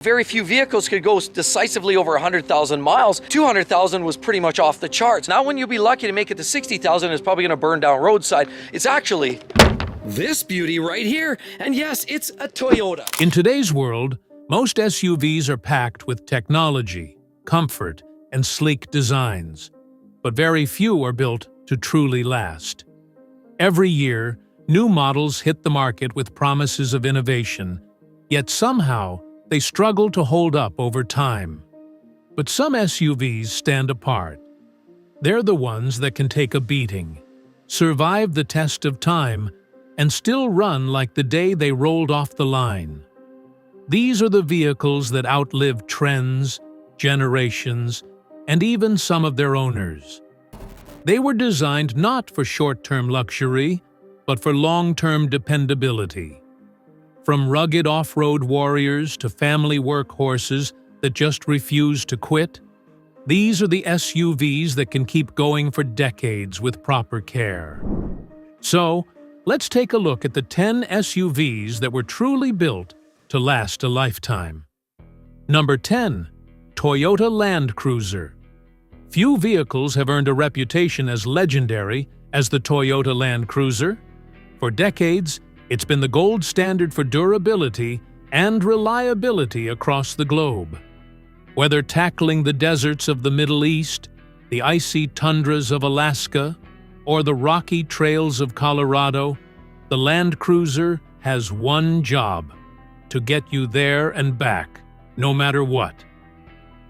Very few vehicles could go decisively over 100,000 miles. 200,000 was pretty much off the charts. Now when you'll be lucky to make it to 60,000, it's probably gonna burn down roadside. It's actually this beauty right here. And yes, it's a Toyota. In today's world, most SUVs are packed with technology, comfort, and sleek designs. But very few are built to truly last. Every year, new models hit the market with promises of innovation, yet somehow, they struggle to hold up over time. But some SUVs stand apart. They're the ones that can take a beating, survive the test of time, and still run like the day they rolled off the line. These are the vehicles that outlive trends, generations, and even some of their owners. They were designed not for short-term luxury, but for long-term dependability. From rugged off-road warriors to family workhorses that just refuse to quit, these are the SUVs that can keep going for decades with proper care. So, let's take a look at the 10 SUVs that were truly built to last a lifetime. Number 10. Toyota Land Cruiser. Few vehicles have earned a reputation as legendary as the Toyota Land Cruiser. For decades, it's been the gold standard for durability and reliability across the globe. Whether tackling the deserts of the Middle East, the icy tundras of Alaska, or the rocky trails of Colorado, the Land Cruiser has one job: to get you there and back, no matter what.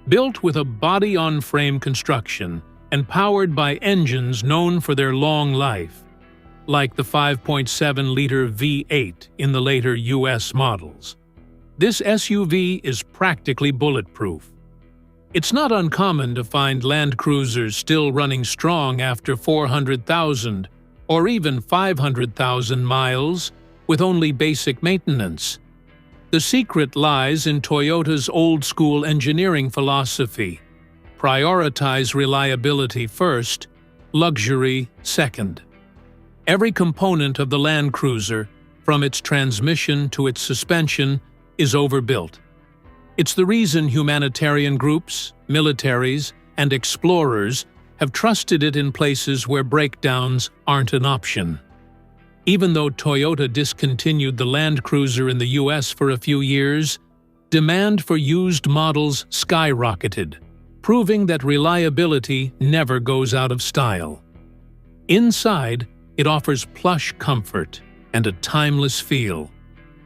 Built with a body-on-frame construction and powered by engines known for their long life, like the 5.7-liter V8 in the later US models, this SUV is practically bulletproof. It's not uncommon to find Land Cruisers still running strong after 400,000 or even 500,000 miles with only basic maintenance. The secret lies in Toyota's old-school engineering philosophy: prioritize reliability first, luxury second. Every component of the Land Cruiser, from its transmission to its suspension, is overbuilt. It's the reason humanitarian groups, militaries, and explorers have trusted it in places where breakdowns aren't an option. Even though Toyota discontinued the Land Cruiser in the US for a few years, demand for used models skyrocketed, proving that reliability never goes out of style. Inside, it offers plush comfort and a timeless feel.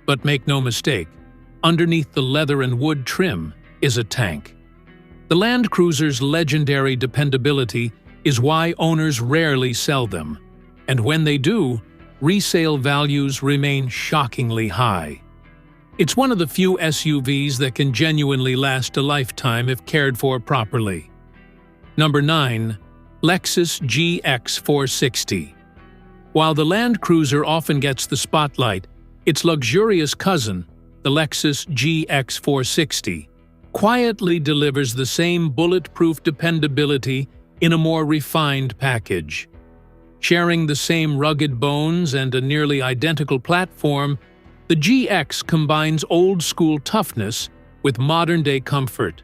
But make no mistake, underneath the leather and wood trim is a tank. The Land Cruiser's legendary dependability is why owners rarely sell them, and when they do, resale values remain shockingly high. It's one of the few SUVs that can genuinely last a lifetime if cared for properly. Number 9. Lexus GX460. While the Land Cruiser often gets the spotlight, its luxurious cousin, the Lexus GX460, quietly delivers the same bulletproof dependability in a more refined package. Sharing the same rugged bones and a nearly identical platform, the GX combines old-school toughness with modern-day comfort.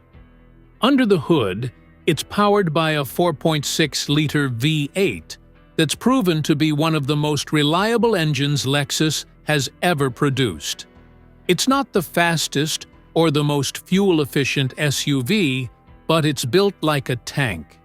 Under the hood, it's powered by a 4.6-liter V8 that's proven to be one of the most reliable engines Lexus has ever produced. It's not the fastest or the most fuel-efficient SUV, but it's built like a tank.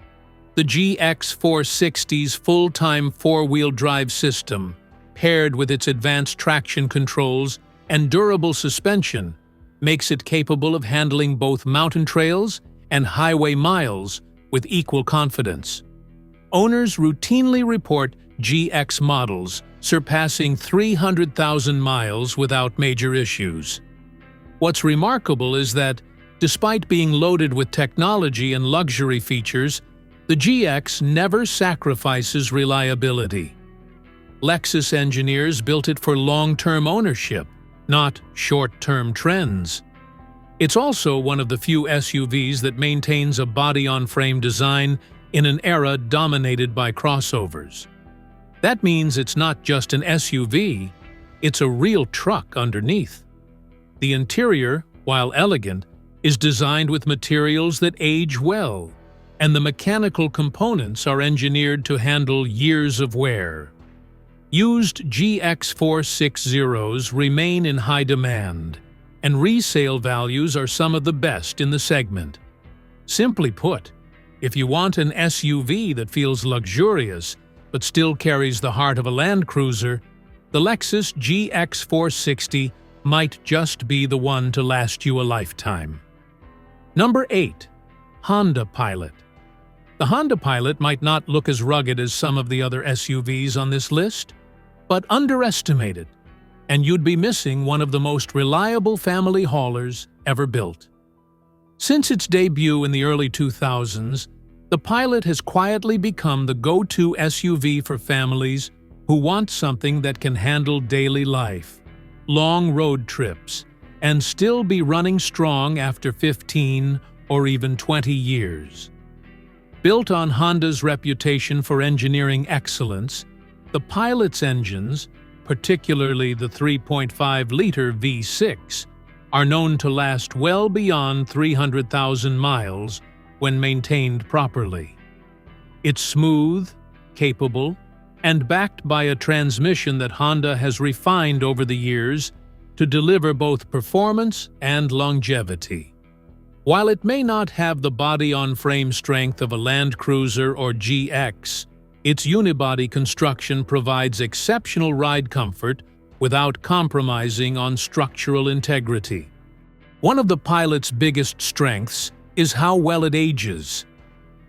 The GX460's full-time four-wheel drive system, paired with its advanced traction controls and durable suspension, makes it capable of handling both mountain trails and highway miles with equal confidence. Owners routinely report GX models surpassing 300,000 miles without major issues. What's remarkable is that, despite being loaded with technology and luxury features, the GX never sacrifices reliability. Lexus engineers built it for long-term ownership, not short-term trends. It's also one of the few SUVs that maintains a body-on-frame design in an era dominated by crossovers. That means it's not just an SUV, it's a real truck underneath. The interior, while elegant, is designed with materials that age well, and the mechanical components are engineered to handle years of wear. Used GX460s remain in high demand, and resale values are some of the best in the segment. Simply put, if you want an SUV that feels luxurious but still carries the heart of a Land Cruiser, the Lexus GX460 might just be the one to last you a lifetime. Number 8. Honda Pilot. The Honda Pilot might not look as rugged as some of the other SUVs on this list, but underestimate it, and you'd be missing one of the most reliable family haulers ever built. Since its debut in the early 2000s, the Pilot has quietly become the go-to SUV for families who want something that can handle daily life, long road trips, and still be running strong after 15 or even 20 years. Built on Honda's reputation for engineering excellence, the Pilot's engines, particularly the 3.5-liter V6, are known to last well beyond 300,000 miles when maintained properly. It's smooth, capable, and backed by a transmission that Honda has refined over the years to deliver both performance and longevity. While it may not have the body-on-frame strength of a Land Cruiser or GX, its unibody construction provides exceptional ride comfort without compromising on structural integrity. One of the Pilot's biggest strengths is how well it ages.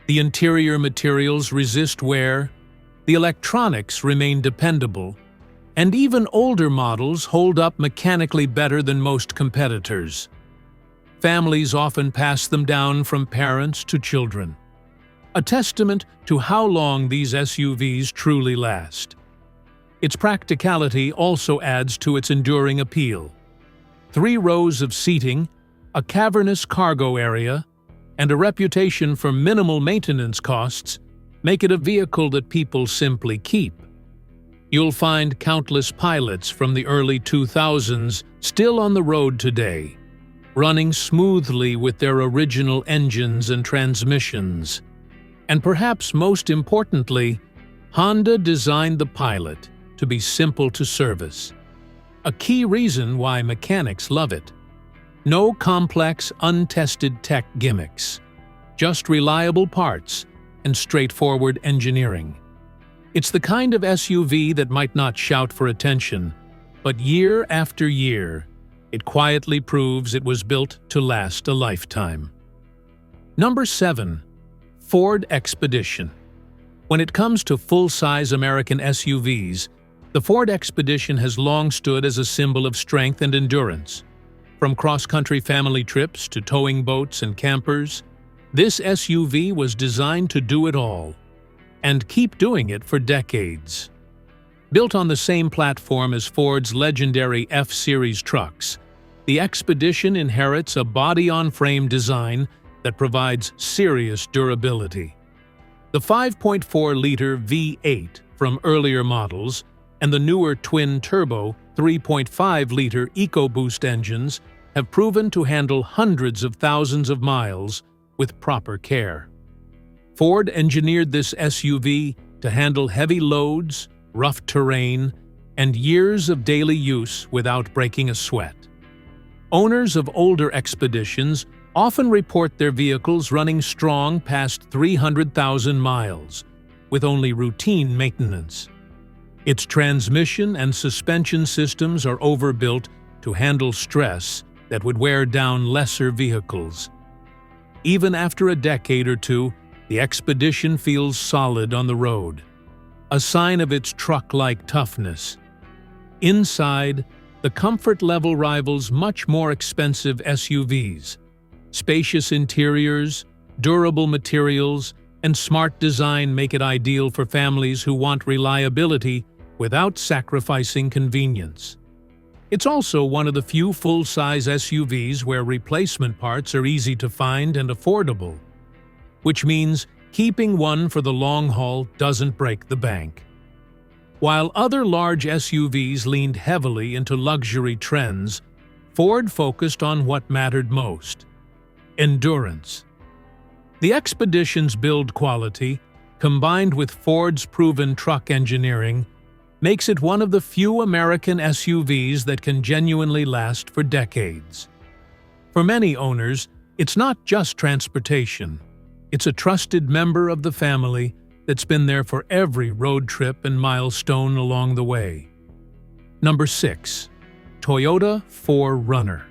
The interior materials resist wear, the electronics remain dependable, and even older models hold up mechanically better than most competitors. Families often pass them down from parents to children, a testament to how long these SUVs truly last. Its practicality also adds to its enduring appeal. 3 rows of seating, a cavernous cargo area, and a reputation for minimal maintenance costs make it a vehicle that people simply keep. You'll find countless Pilots from the early 2000s still on the road today, running smoothly with their original engines and transmissions. And perhaps most importantly, Honda designed the Pilot to be simple to service, a key reason why mechanics love it. No complex, untested tech gimmicks, just reliable parts and straightforward engineering. It's the kind of SUV that might not shout for attention, but year after year, it quietly proves it was built to last a lifetime. Number 7. Ford Expedition. When it comes to full-size American SUVs, the Ford Expedition has long stood as a symbol of strength and endurance. From cross-country family trips to towing boats and campers, this SUV was designed to do it all, and keep doing it for decades. Built on the same platform as Ford's legendary F-Series trucks, the Expedition inherits a body-on-frame design that provides serious durability. The 5.4-liter V8 from earlier models and the newer twin-turbo 3.5-liter EcoBoost engines have proven to handle hundreds of thousands of miles with proper care. Ford engineered this SUV to handle heavy loads, rough terrain, and years of daily use without breaking a sweat. Owners of older Expeditions often report their vehicles running strong past 300,000 miles, with only routine maintenance. Its transmission and suspension systems are overbuilt to handle stress that would wear down lesser vehicles. Even after a decade or two, the Expedition feels solid on the road, a sign of its truck-like toughness. Inside, the comfort level rivals much more expensive SUVs. Spacious interiors, durable materials, and smart design make it ideal for families who want reliability without sacrificing convenience. It's also one of the few full-size SUVs where replacement parts are easy to find and affordable, which means keeping one for the long haul doesn't break the bank. While other large SUVs leaned heavily into luxury trends, Ford focused on what mattered most: endurance. The Expedition's build quality, combined with Ford's proven truck engineering, makes it one of the few American SUVs that can genuinely last for decades. For many owners, it's not just transportation. It's a trusted member of the family that's been there for every road trip and milestone along the way. Number 6. Toyota 4Runner.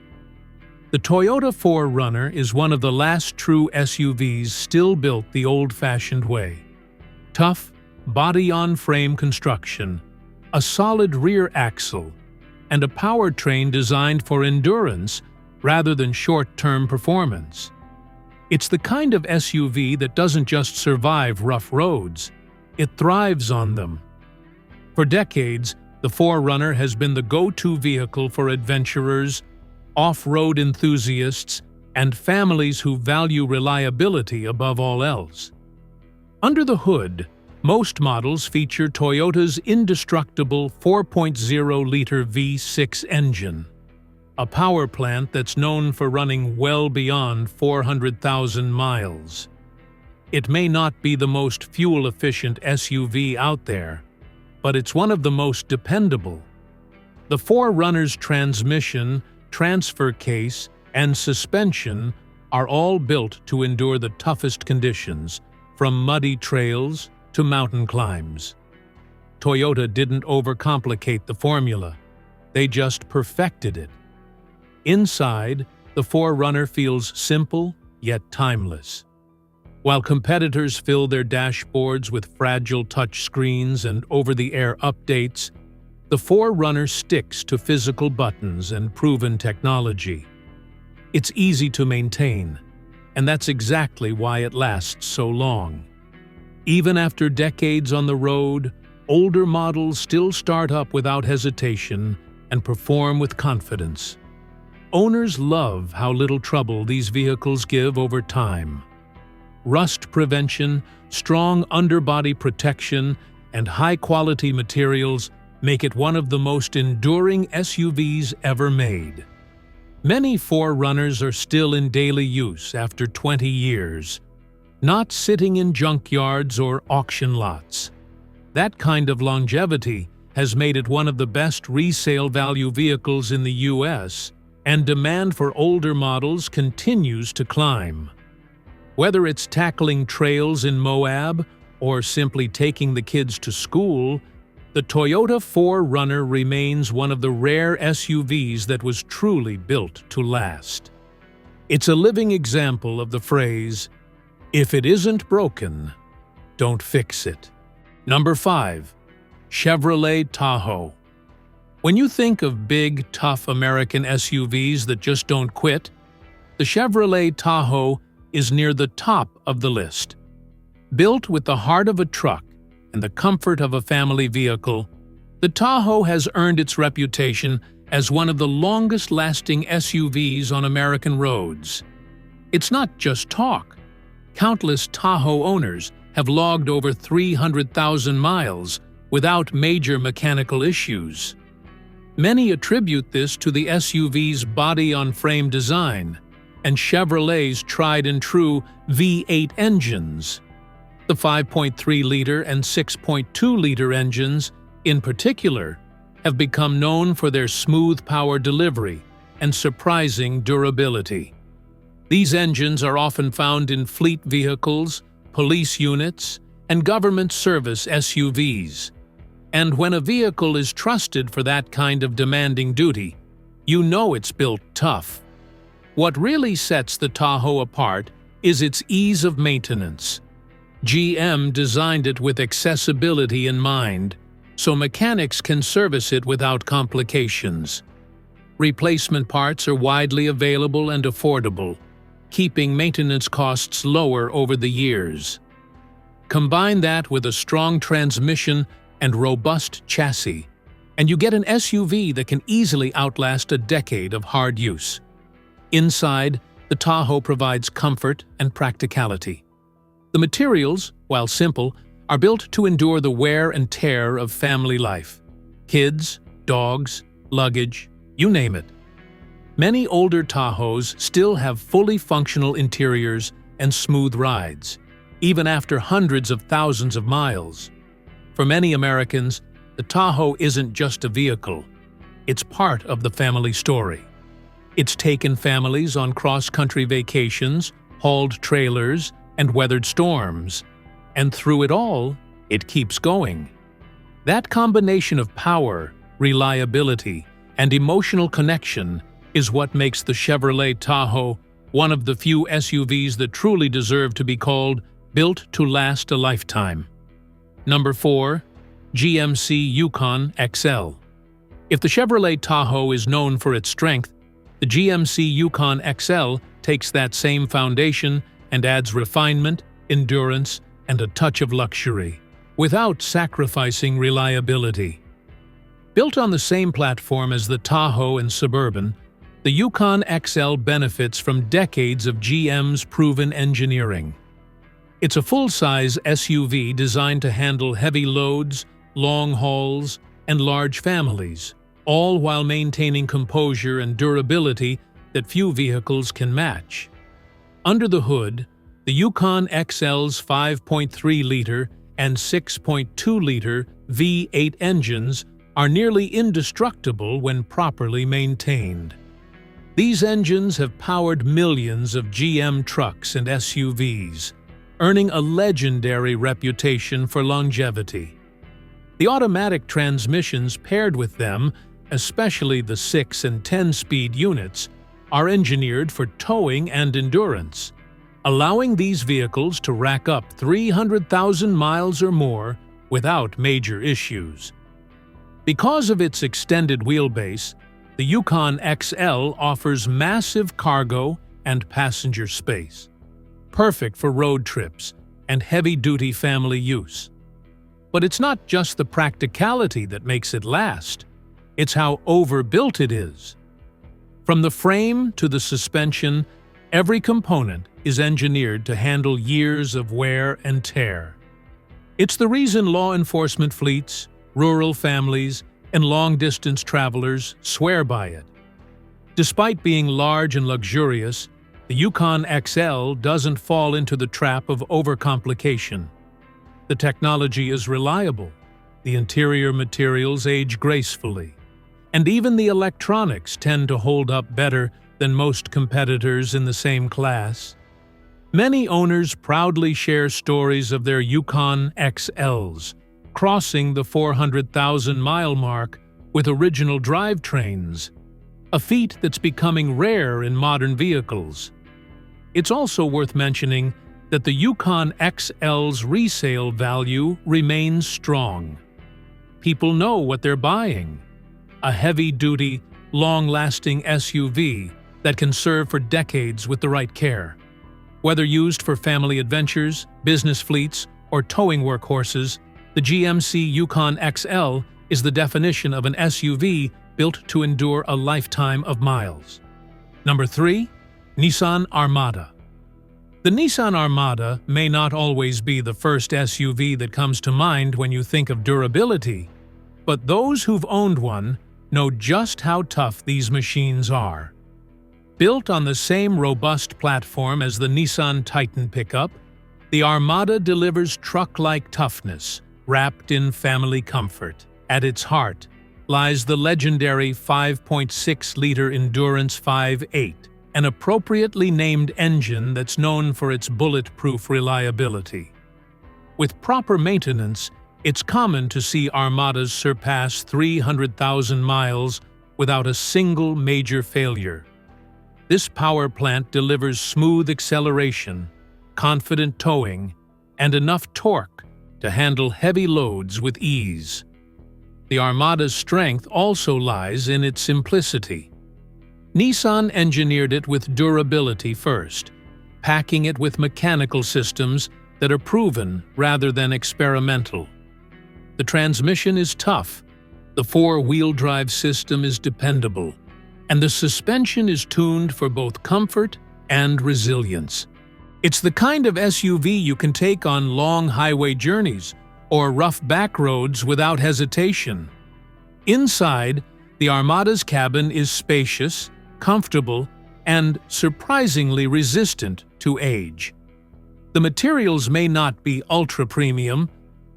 The Toyota 4Runner is one of the last true SUVs still built the old-fashioned way. Tough, body-on-frame construction, a solid rear axle, and a powertrain designed for endurance rather than short-term performance. It's the kind of SUV that doesn't just survive rough roads, it thrives on them. For decades, the 4Runner has been the go-to vehicle for adventurers, off-road enthusiasts, and families who value reliability above all else. Under the hood, most models feature Toyota's indestructible 4.0-liter V6 engine, a power plant that's known for running well beyond 400,000 miles. It may not be the most fuel-efficient SUV out there, but it's one of the most dependable. The 4Runner's transmission, transfer case, and suspension are all built to endure the toughest conditions, from muddy trails to mountain climbs. Toyota didn't overcomplicate the formula. They just perfected it. Inside, the 4Runner feels simple yet timeless. While competitors fill their dashboards with fragile touchscreens and over-the-air updates, the 4Runner sticks to physical buttons and proven technology. It's easy to maintain, and that's exactly why it lasts so long. Even after decades on the road, older models still start up without hesitation and perform with confidence. Owners love how little trouble these vehicles give over time. Rust prevention, strong underbody protection, and high-quality materials make it one of the most enduring SUVs ever made. Many 4Runners are still in daily use after 20 years, not sitting in junkyards or auction lots. That kind of longevity has made it one of the best resale value vehicles in the US, and demand for older models continues to climb. Whether it's tackling trails in Moab or simply taking the kids to school, the Toyota 4Runner remains one of the rare SUVs that was truly built to last. It's a living example of the phrase, "If it isn't broken, don't fix it." Number 5. Chevrolet Tahoe. When you think of big, tough American SUVs that just don't quit, the Chevrolet Tahoe is near the top of the list. Built with the heart of a truck and the comfort of a family vehicle, the Tahoe has earned its reputation as one of the longest-lasting SUVs on American roads. It's not just talk. Countless Tahoe owners have logged over 300,000 miles without major mechanical issues. Many attribute this to the SUV's body-on-frame design and Chevrolet's tried-and-true V8 engines. The 5.3-liter and 6.2-liter engines, in particular, have become known for their smooth power delivery and surprising durability. These engines are often found in fleet vehicles, police units, and government service SUVs. And when a vehicle is trusted for that kind of demanding duty, you know it's built tough. What really sets the Tahoe apart is its ease of maintenance. GM designed it with accessibility in mind, so mechanics can service it without complications. Replacement parts are widely available and affordable, keeping maintenance costs lower over the years. Combine that with a strong transmission and robust chassis, and you get an SUV that can easily outlast a decade of hard use. Inside, the Tahoe provides comfort and practicality. The materials, while simple, are built to endure the wear and tear of family life. Kids, dogs, luggage, you name it. Many older Tahoes still have fully functional interiors and smooth rides, even after hundreds of thousands of miles. For many Americans, the Tahoe isn't just a vehicle. It's part of the family story. It's taken families on cross-country vacations, hauled trailers, and weathered storms. And through it all, it keeps going. That combination of power, reliability, and emotional connection is what makes the Chevrolet Tahoe one of the few SUVs that truly deserve to be called built to last a lifetime. Number 4. GMC Yukon XL. If the Chevrolet Tahoe is known for its strength, the GMC Yukon XL takes that same foundation and adds refinement, endurance, and a touch of luxury, without sacrificing reliability. Built on the same platform as the Tahoe and Suburban, the Yukon XL benefits from decades of GM's proven engineering. It's a full-size SUV designed to handle heavy loads, long hauls, and large families, all while maintaining composure and durability that few vehicles can match. Under the hood, the Yukon XL's 5.3-liter and 6.2-liter V8 engines are nearly indestructible when properly maintained. These engines have powered millions of GM trucks and SUVs, earning a legendary reputation for longevity. The automatic transmissions paired with them, especially the 6- and 10-speed units, are engineered for towing and endurance, allowing these vehicles to rack up 300,000 miles or more without major issues. Because of its extended wheelbase, the Yukon XL offers massive cargo and passenger space, perfect for road trips and heavy-duty family use. But it's not just the practicality that makes it last, it's how overbuilt it is. From the frame to the suspension, every component is engineered to handle years of wear and tear. It's the reason law enforcement fleets, rural families, and long-distance travelers swear by it. Despite being large and luxurious, the Yukon XL doesn't fall into the trap of overcomplication. The technology is reliable, the interior materials age gracefully, and even the electronics tend to hold up better than most competitors in the same class. Many owners proudly share stories of their Yukon XLs, crossing the 400,000-mile mark with original drivetrains, a feat that's becoming rare in modern vehicles. It's also worth mentioning that the Yukon XL's resale value remains strong. People know what they're buying: a heavy-duty, long-lasting SUV that can serve for decades with the right care. Whether used for family adventures, business fleets, or towing workhorses, the GMC Yukon XL is the definition of an SUV built to endure a lifetime of miles. Number 3. Nissan Armada. The Nissan Armada may not always be the first SUV that comes to mind when you think of durability, but those who've owned one know just how tough these machines are. Built on the same robust platform as the Nissan Titan pickup, the Armada delivers truck-like toughness, wrapped in family comfort. At its heart lies the legendary 5.6-liter Endurance 5.8, an appropriately named engine that's known for its bulletproof reliability. With proper maintenance, it's common to see Armadas surpass 300,000 miles without a single major failure. This power plant delivers smooth acceleration, confident towing, and enough torque to handle heavy loads with ease. The Armada's strength also lies in its simplicity. Nissan engineered it with durability first, packing it with mechanical systems that are proven rather than experimental. The transmission is tough, the four-wheel drive system is dependable, and the suspension is tuned for both comfort and resilience. It's the kind of SUV you can take on long highway journeys or rough back roads without hesitation. Inside, the Armada's cabin is spacious, comfortable, and surprisingly resistant to age. The materials may not be ultra-premium,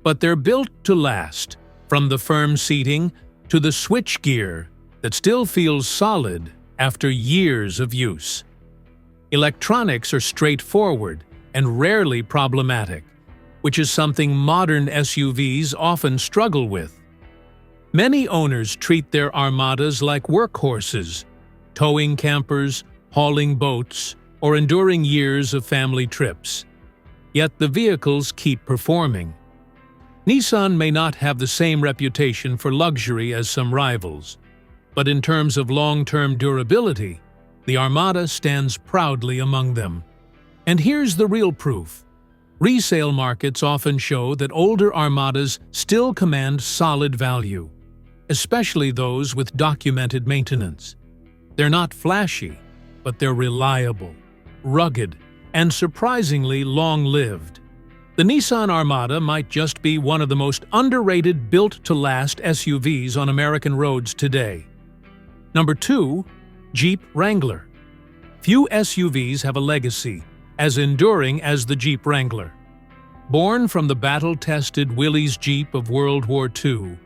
but they're built to last, from the firm seating to the switchgear that still feels solid after years of use. Electronics are straightforward and rarely problematic, which is something modern SUVs often struggle with. Many owners treat their Armadas like workhorses, towing campers, hauling boats, or enduring years of family trips. Yet the vehicles keep performing. Nissan may not have the same reputation for luxury as some rivals, but in terms of long-term durability, the Armada stands proudly among them. And here's the real proof. Resale markets often show that older Armadas still command solid value, especially those with documented maintenance. They're not flashy, but they're reliable, rugged, and surprisingly long-lived. The Nissan Armada might just be one of the most underrated built-to-last SUVs on American roads today. Number 2, Jeep Wrangler. Few SUVs have a legacy as enduring as the Jeep Wrangler. Born from the battle-tested Willys Jeep of World War II,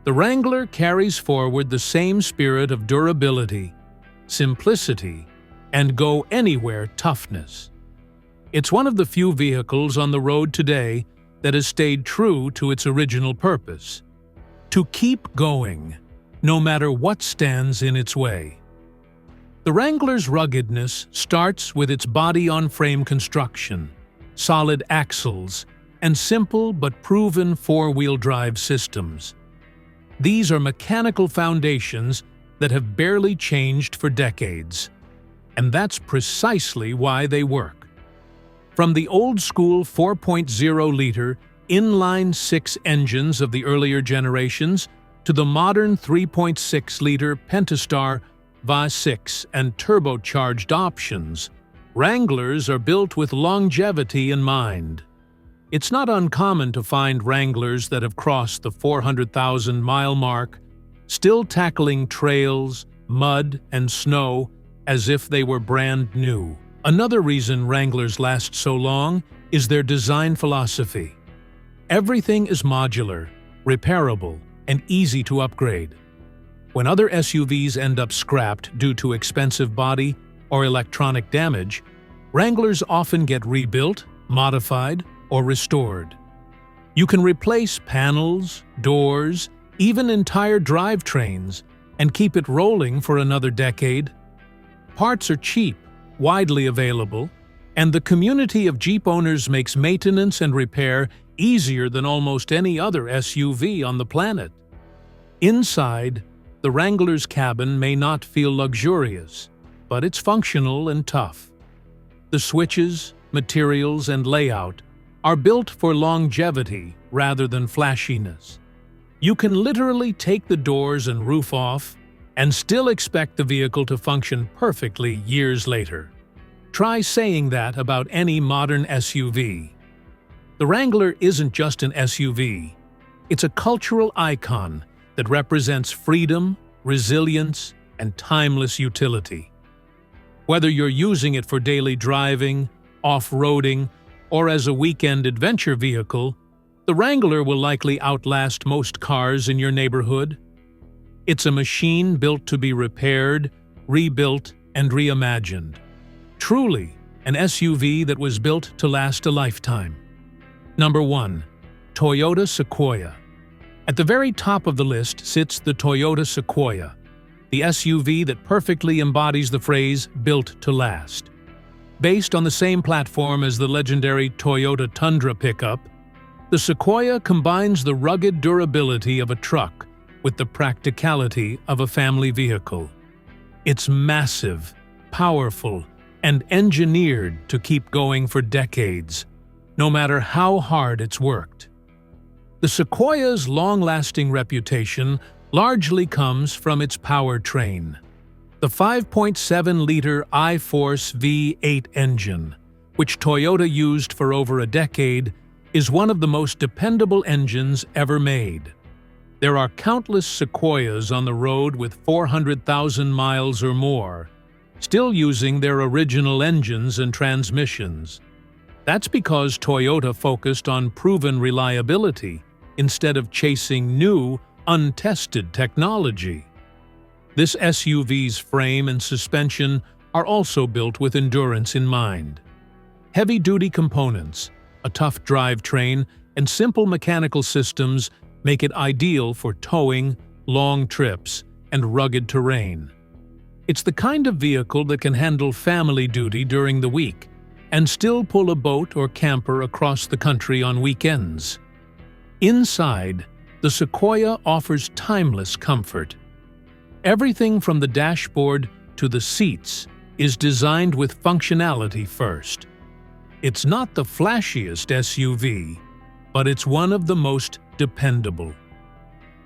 the Wrangler carries forward the same spirit of durability, simplicity, and go-anywhere toughness. It's one of the few vehicles on the road today that has stayed true to its original purpose: to keep going, no matter what stands in its way. The Wrangler's ruggedness starts with its body-on-frame construction, solid axles, and simple but proven four-wheel drive systems. These are mechanical foundations that have barely changed for decades, and that's precisely why they work. From the old-school 4.0-liter inline-six engines of the earlier generations to the modern 3.6-liter Pentastar V6 and turbocharged options, Wranglers are built with longevity in mind. It's not uncommon to find Wranglers that have crossed the 400,000-mile mark, still tackling trails, mud, and snow as if they were brand new. Another reason Wranglers last so long is their design philosophy. Everything is modular, repairable, and easy to upgrade. When other SUVs end up scrapped due to expensive body or electronic damage, Wranglers often get rebuilt, modified, or restored. You can replace panels, doors, even entire drivetrains, and keep it rolling for another decade. Parts are cheap, widely available, and the community of Jeep owners makes maintenance and repair easier than almost any other SUV on the planet. Inside, the Wrangler's cabin may not feel luxurious, but it's functional and tough. The switches, materials, and layout are built for longevity rather than flashiness. You can literally take the doors and roof off and still expect the vehicle to function perfectly years later. Try saying that about any modern SUV. The Wrangler isn't just an SUV. It's a cultural icon that represents freedom, resilience, and timeless utility. Whether you're using it for daily driving, off-roading, or as a weekend adventure vehicle, the Wrangler will likely outlast most cars in your neighborhood. It's a machine built to be repaired, rebuilt, and reimagined. Truly, an SUV that was built to last a lifetime. Number 1. Toyota Sequoia. At the very top of the list sits the Toyota Sequoia, the SUV that perfectly embodies the phrase "built to last." Based on the same platform as the legendary Toyota Tundra pickup, the Sequoia combines the rugged durability of a truck with the practicality of a family vehicle. It's massive, powerful, and engineered to keep going for decades, no matter how hard it's worked. The Sequoia's long-lasting reputation largely comes from its powertrain. The 5.7-liter I-Force V8 engine, which Toyota used for over a decade, is one of the most dependable engines ever made. There are countless Sequoias on the road with 400,000 miles or more, still using their original engines and transmissions. That's because Toyota focused on proven reliability instead of chasing new, untested technology. This SUV's frame and suspension are also built with endurance in mind. Heavy-duty components, a tough drivetrain, and simple mechanical systems make it ideal for towing, long trips, and rugged terrain. It's the kind of vehicle that can handle family duty during the week and still pull a boat or camper across the country on weekends. Inside, the Sequoia offers timeless comfort. Everything from the dashboard to the seats is designed with functionality first. It's not the flashiest SUV, but it's one of the most dependable.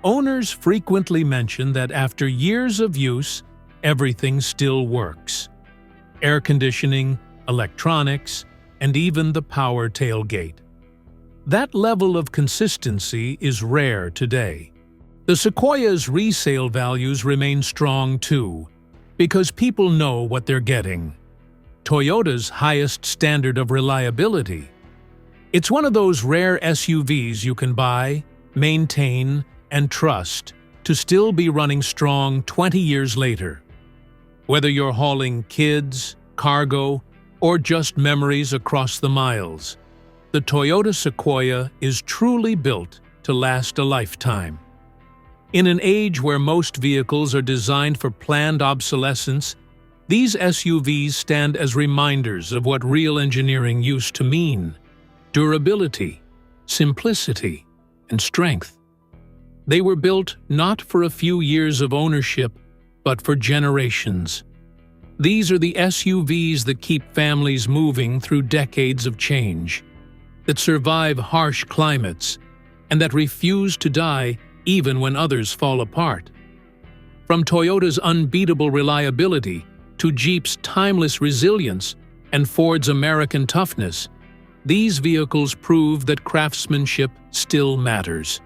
Owners frequently mention that after years of use, everything still works. Air conditioning, electronics, and even the power tailgate. That level of consistency is rare today. The Sequoia's resale values remain strong too, because people know what they're getting. Toyota's highest standard of reliability. It's one of those rare SUVs you can buy, maintain, and trust to still be running strong 20 years later. Whether you're hauling kids, cargo, or just memories across the miles, the Toyota Sequoia is truly built to last a lifetime. In an age where most vehicles are designed for planned obsolescence, these SUVs stand as reminders of what real engineering used to mean: durability, simplicity, and strength. They were built not for a few years of ownership, but for generations. These are the SUVs that keep families moving through decades of change, that survive harsh climates, and that refuse to die even when others fall apart. From Toyota's unbeatable reliability to Jeep's timeless resilience and Ford's American toughness, these vehicles prove that craftsmanship still matters.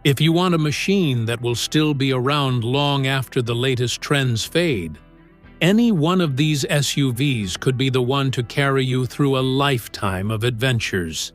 If you want a machine that will still be around long after the latest trends fade, any one of these SUVs could be the one to carry you through a lifetime of adventures.